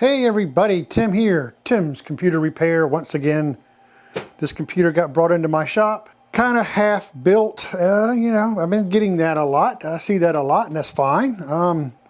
Hey everybody, Tim here. Tim's Computer Repair. Once again, this computer got brought into my shop. Kind of half built, you know, I've been getting that a lot. I see that a lot and that's fine.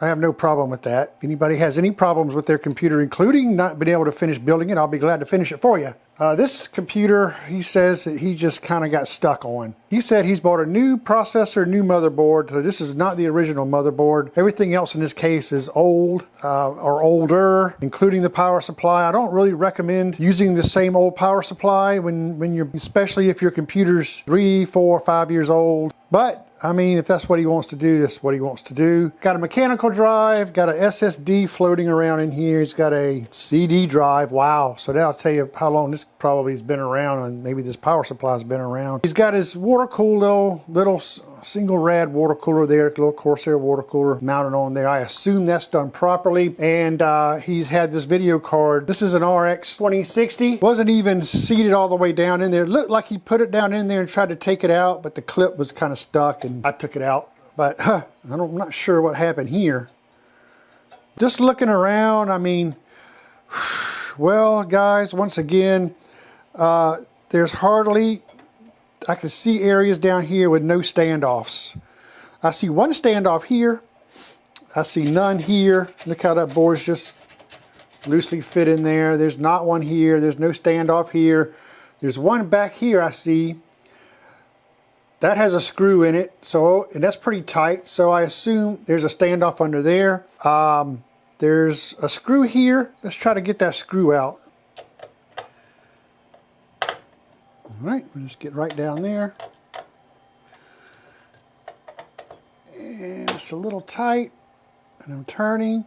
I have no problem with that. If anybody has any problems with their computer, including not being able to finish building it, I'll be glad to finish it for you. This computer, he says that he just kind of got stuck on. He said he's bought a new processor, new motherboard. So this is not the original motherboard. Everything else in this case is old or older, including the power supply. I don't really recommend using the same old power supply when you're, especially if your computer's 3, 4, 5 years old. But I mean, if that's what he wants to do, that's what he wants to do. Got a mechanical drive, got a SSD floating around in here. He's got a CD drive. Wow. So that'll tell you how long this probably has been around, and maybe this power supply has been around. He's got his water-cooled little single rad water cooler there, little Corsair water cooler mounted on there. I assume that's done properly. And he's had this video card. This is an RX 2060. Wasn't even seated all the way down in there. It looked like he put it down in there and tried to take it out, but the clip was kind of stuck and I took it out. But I'm not sure what happened here. Just looking around, I mean, well guys, once again, there's hardly, I can see areas down here with no standoffs. I see one standoff here. I see none here. Look how that board's just loosely fit in there. There's not one here. There's no standoff here. There's one back here I see. That has a screw in it, so, and that's pretty tight, so I assume there's a standoff under there. There's a screw here. Let's try to get that screw out. Alright, we'll just get right down there. And it's a little tight, and I'm turning.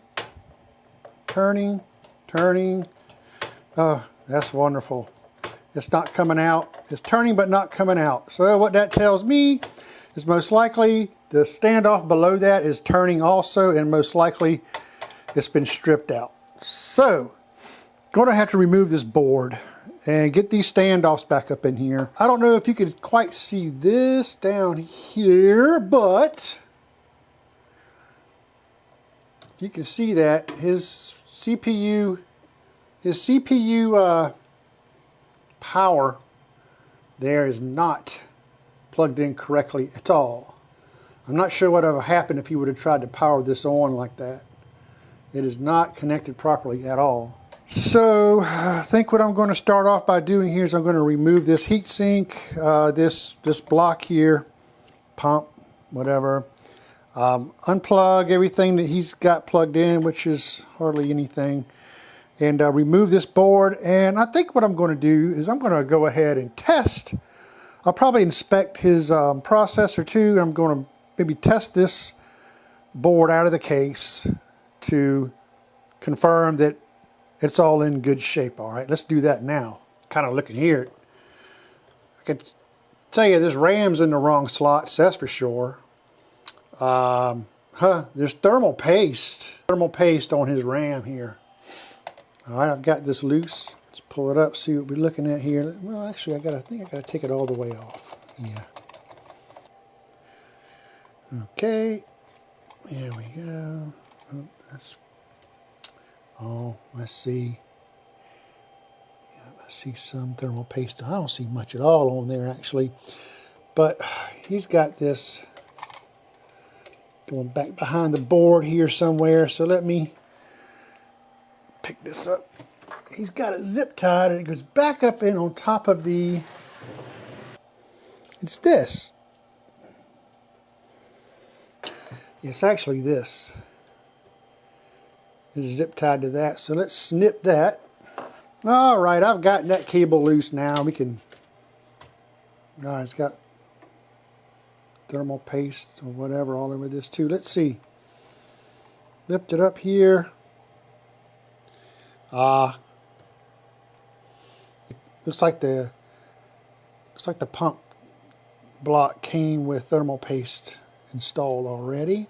Oh, that's wonderful. It's not coming out. It's turning but not coming out. So what that tells me is most likely the standoff below that is turning also, and most likely it's been stripped out. So going to have to remove this board and get these standoffs back up in here. I don't know if you could quite see this down here, but you can see that his CPU power there is not plugged in correctly at all. I'm not sure what would have happened if you would have tried to power this on like that. It is not connected properly at all. So I think what I'm going to start off by doing here is I'm going to remove this heat sink, this block here, pump, whatever. Unplug everything that he's got plugged in, which is hardly anything. And remove this board, and I think what I'm going to do is I'm going to go ahead and test. I'll probably inspect his processor too. I'm going to maybe test this board out of the case to confirm that it's all in good shape. All right, let's do that now. Kind of looking here, I can tell you this RAM's in the wrong slots, that's for sure. There's thermal paste on his RAM here. Alright, I've got this loose. Let's pull it up, see what we're looking at here. Well, actually, I think I gotta take it all the way off. Yeah. Okay. There we go. Let's see. Yeah, I see some thermal paste. I don't see much at all on there, actually. But he's got this going back behind the board here somewhere. So let me pick this up. He's got it zip tied and it goes back up in on top of the, it's this. It's actually this. It's zip tied to that. So let's snip that. All right, I've gotten that cable loose now. We can, all right, it's got thermal paste or whatever all over this too. Let's see. Lift it up here. Looks like the pump block came with thermal paste installed already,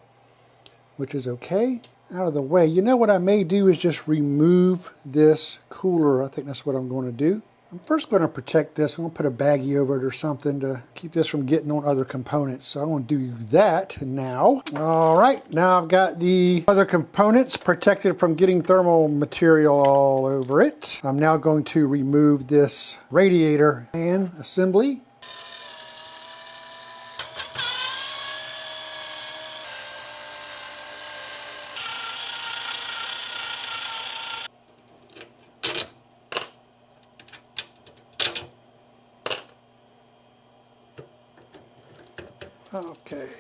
which is okay. Out of the way. You know what I may do is just remove this cooler. I think that's what I'm going to do. I'm first going to protect this. I'm going to put a baggie over it or something to keep this from getting on other components. So I'm going to do that now. All right, now I've got the other components protected from getting thermal material all over it. I'm now going to remove this radiator fan assembly. Okay.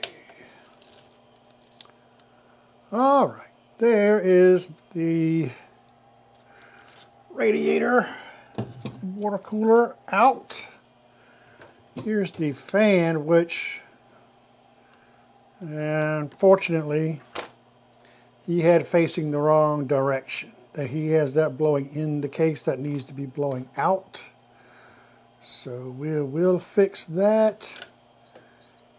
All right, there is the radiator water cooler out. Here's the fan, which unfortunately he had facing the wrong direction. He has that blowing in the case that needs to be blowing out. So we'll fix that.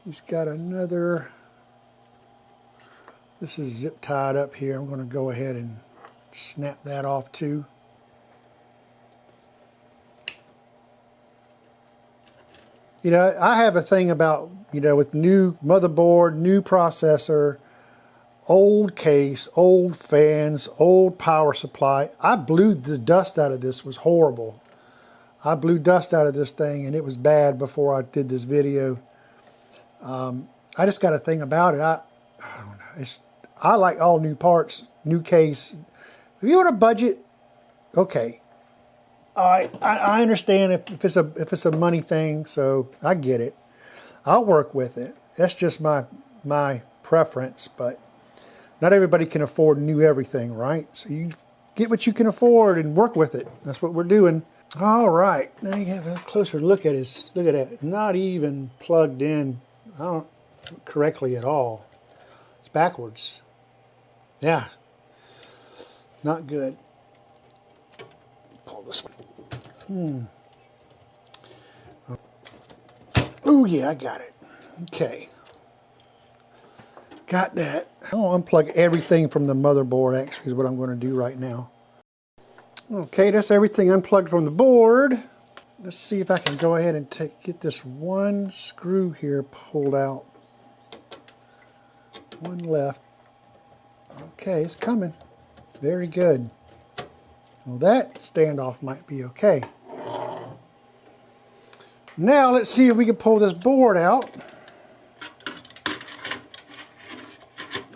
He's got another, this is zip tied up here. I'm going to go ahead and snap that off too. You know, I have a thing about, you know, with new motherboard, new processor, old case, old fans, old power supply. I blew the dust out of this. It was horrible. I blew dust out of this thing and it was bad before I did this video. I just got a thing about it. I don't know. I like all new parts, new case. If you're on a budget, okay. All right, I understand if it's a money thing, so I get it. I'll work with it. That's just my preference, but not everybody can afford new everything, right? So you get what you can afford and work with it. That's what we're doing. All right, now you have a closer look at this. Look at that, not even plugged in. I don't correctly at all. It's backwards. Yeah, not good. Pull this one. Oh yeah, I got it. Okay, got that. I'll unplug everything from the motherboard. Actually, is what I'm going to do right now. Okay, that's everything unplugged from the board. Let's see if I can go ahead and get this one screw here pulled out. One left. Okay, it's coming. Very good. Well, that standoff might be okay. Now let's see if we can pull this board out.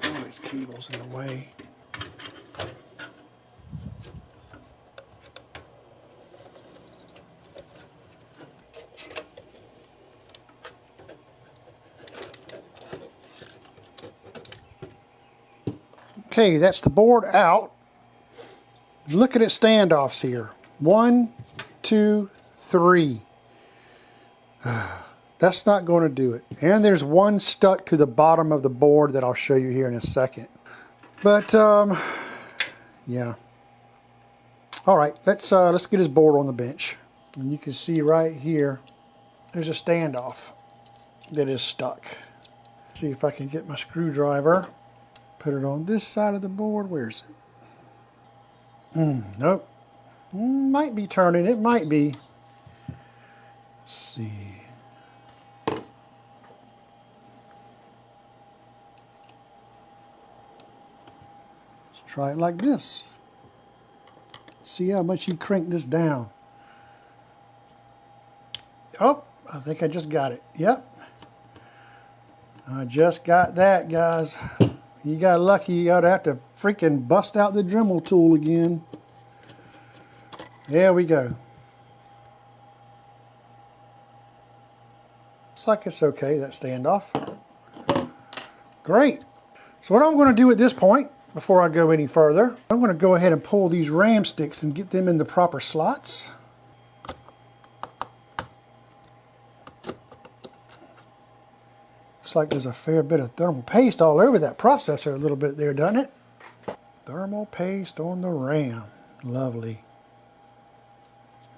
Oh, these cables in the way. Okay, that's the board out. Look at its standoffs here. 1, 2, 3. That's not going to do it. And there's one stuck to the bottom of the board that I'll show you here in a second. But yeah. All right, let's get his board on the bench. And you can see right here, there's a standoff that is stuck. See if I can get my screwdriver. Put it on this side of the board. Where's it? Nope. Might be turning. It might be. Let's see. Let's try it like this. See how much you crank this down. Oh, I think I just got it. Yep. I just got that, guys. You got lucky. You gotta have to freaking bust out the Dremel tool again. There we go. Looks like it's okay, that standoff. Great. So what I'm going to do at this point, before I go any further, I'm going to go ahead and pull these ram sticks and get them in the proper slots. Looks like there's a fair bit of thermal paste all over that processor a little bit there, doesn't it? Thermal paste on the RAM. Lovely.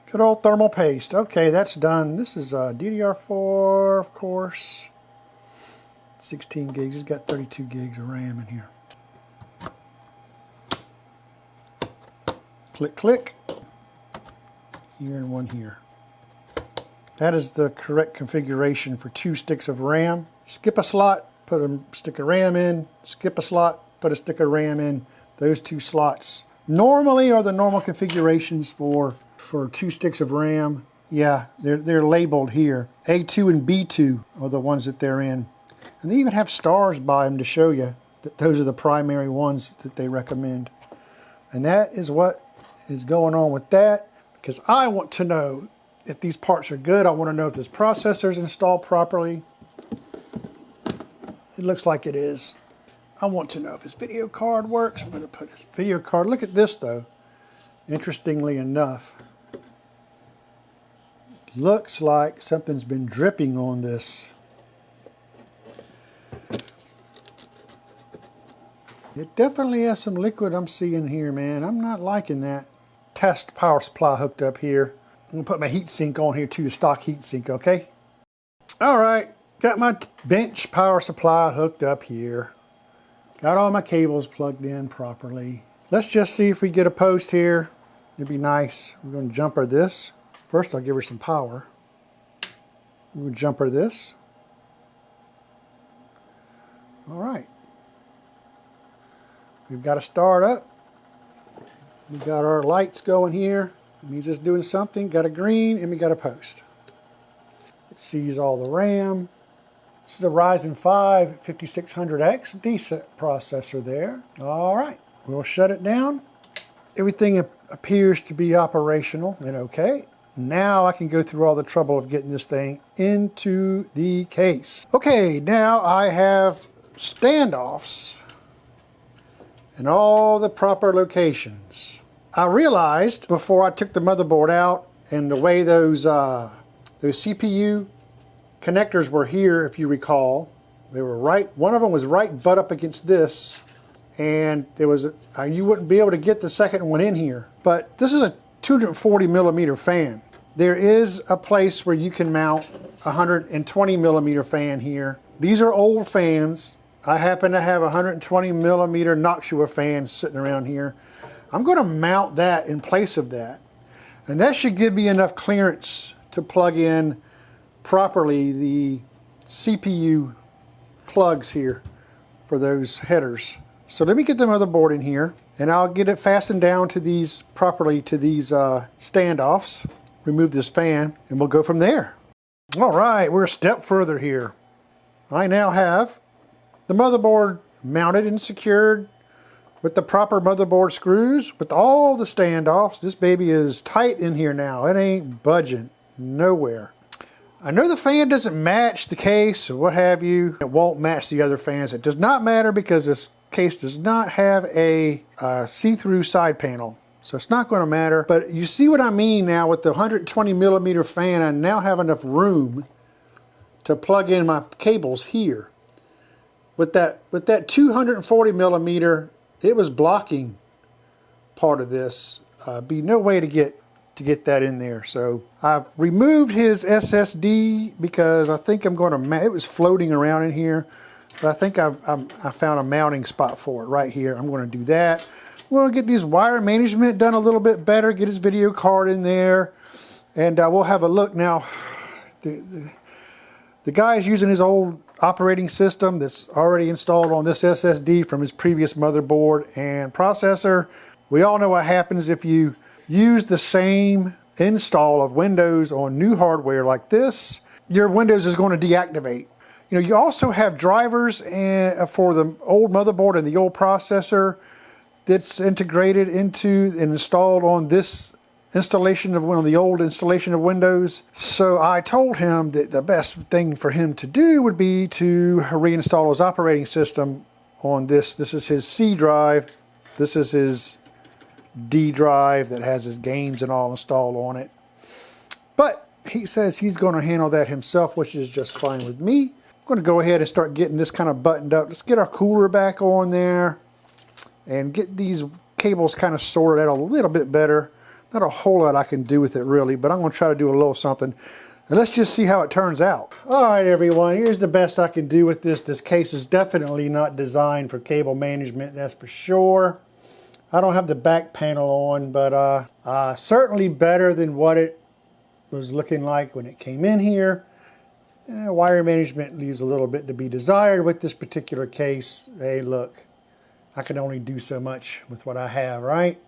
Good old thermal paste. Okay, that's done. This is DDR4, of course. 16 gigs. It's got 32 gigs of RAM in here. Click, click. here and one here. That is the correct configuration for 2 sticks of RAM. Skip a slot, put a stick of RAM in, skip a slot, put a stick of RAM in. Those 2 slots normally are the normal configurations for 2 sticks of RAM. Yeah, they're labeled here. A2 and B2 are the ones that they're in. And they even have stars by them to show you that those are the primary ones that they recommend. And that is what is going on with that, because I want to know if these parts are good. I want to know if this processor is installed properly. It looks like it is. I want to know if his video card works. I'm going to put his video card. Look at this though. Interestingly enough, looks like something's been dripping on this. It definitely has some liquid I'm seeing here, man. I'm not liking that. Test power supply hooked up here. I'm going to put my heat sink on here too, the stock heat sink, okay? All right, got my bench power supply hooked up here. Got all my cables plugged in properly. Let's just see if we get a post here. It'd be nice. We're going to jumper this. First, I'll give her some power. We'll jumper this. All right. We've got to start up. We've got our lights going here. It means it's doing something. Got a green and we got a post. It sees all the RAM. This is a Ryzen 5 5600X, decent processor there. All right, we'll shut it down. Everything appears to be operational and okay. Now I can go through all the trouble of getting this thing into the case. Okay, now I have standoffs in all the proper locations. I realized before I took the motherboard out and the way those CPU connectors were here, if you recall, they were right, one of them was right butt up against this, and there was you wouldn't be able to get the second one in here. But this is a 240 millimeter fan. There is a place where you can mount a 120 millimeter fan here. These are old fans. I happen to have a 120 millimeter Noctua fan sitting around here. I'm going to mount that in place of that. And that should give me enough clearance to plug in properly the CPU plugs here for those headers. So let me get the motherboard in here and I'll get it fastened down to these properly to these standoffs. Remove this fan and we'll go from there. All right, we're a step further here. I now have the motherboard mounted and secured with the proper motherboard screws, with all the standoffs. This baby is tight in here now. It ain't budging nowhere. I know the fan doesn't match the case or what have you. It won't match the other fans. It does not matter because this case does not have a see-through side panel. So it's not going to matter. But you see what I mean now with the 120 millimeter fan. I now have enough room to plug in my cables here. With that 240 millimeter, it was blocking part of this. Be no way to get that in there. So I've removed his SSD because I think I'm going to, it was floating around in here, but I think I found a mounting spot for it right here. I'm going to do that. We're going to get these wire management done a little bit better, get his video card in there, and we'll have a look now. The guy is using his old operating system that's already installed on this SSD from his previous motherboard and processor. We all know what happens if you use the same install of Windows on new hardware like this. Your Windows is going to deactivate. You know, you also have drivers for the old motherboard and the old processor that's integrated into and installed on this installation of one of the old installation of Windows. So I told him that the best thing for him to do would be to reinstall his operating system on this. This is his C drive. This is his D drive that has his games and all installed on it. But he says he's going to handle that himself, which is just fine with me. I'm going to go ahead and start getting this kind of buttoned up. Let's get our cooler back on there and get these cables kind of sorted out a little bit better. Not a whole lot I can do with it really, but I'm going to try to do a little something. And let's just see how it turns out. All right, everyone, here's the best I can do with this. This case is definitely not designed for cable management, that's for sure. I don't have the back panel on, but certainly better than what it was looking like when it came in here. Wire management leaves a little bit to be desired with this particular case. Hey, look, I can only do so much with what I have, right?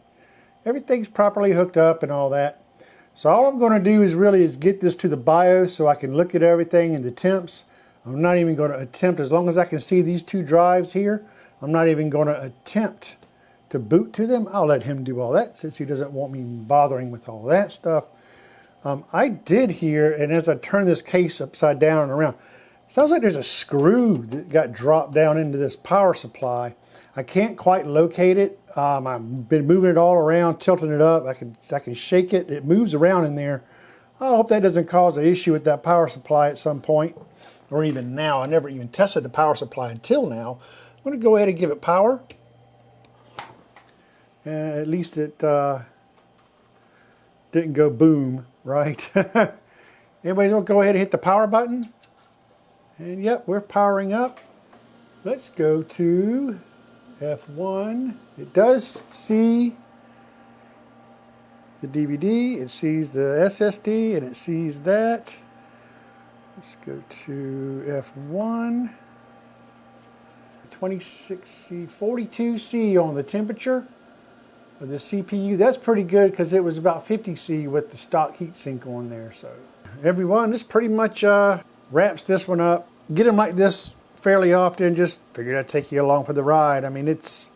Everything's properly hooked up and all that. So all I'm going to do is get this to the BIOS so I can look at everything and the temps. I'm not even going to attempt, as long as I can see these two drives here, I'm not even going to attempt to boot to them. I'll let him do all that since he doesn't want me bothering with all that stuff. I did hear, and as I turn this case upside down and around, sounds like there's a screw that got dropped down into this power supply. I can't quite locate it. I've been moving it all around, tilting it up. I can shake it. It moves around in there. I hope that doesn't cause an issue with that power supply at some point, or even now. I never even tested the power supply until now. I'm going to go ahead and give it power. At least it didn't go boom, right? Anybody want to go ahead and hit the power button? And yep, we're powering up. Let's go to F1. It does see the DVD, it sees the SSD, and it sees that. Let's go to F1. 26C, 42C on the temperature of the CPU. That's pretty good because it was about 50C with the stock heatsink on there. So everyone, this pretty much wraps this one up. Get them like this fairly often. Just figured I'd take you along for the ride. I mean, it's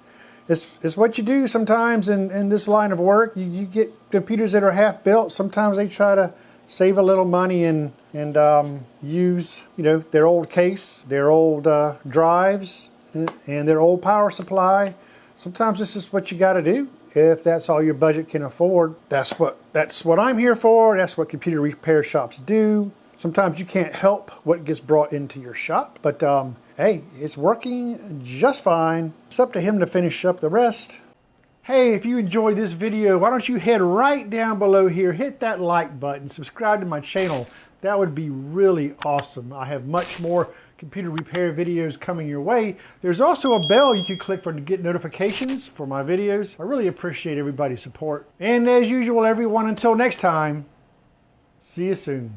what you do sometimes in this line of work. You get computers that are half built. Sometimes they try to save a little money and use, you know, their old case, their old drives, and their old power supply. Sometimes this is what you got to do if that's all your budget can afford. That's what I'm here for. That's what computer repair shops do. Sometimes you can't help what gets brought into your shop, but hey, it's working just fine. It's up to him to finish up the rest. Hey, if you enjoyed this video, why don't you head right down below here, hit that like button, subscribe to my channel. That would be really awesome. I have much more computer repair videos coming your way. There's also a bell you can click for to get notifications for my videos. I really appreciate everybody's support. And as usual, everyone, until next time, see you soon.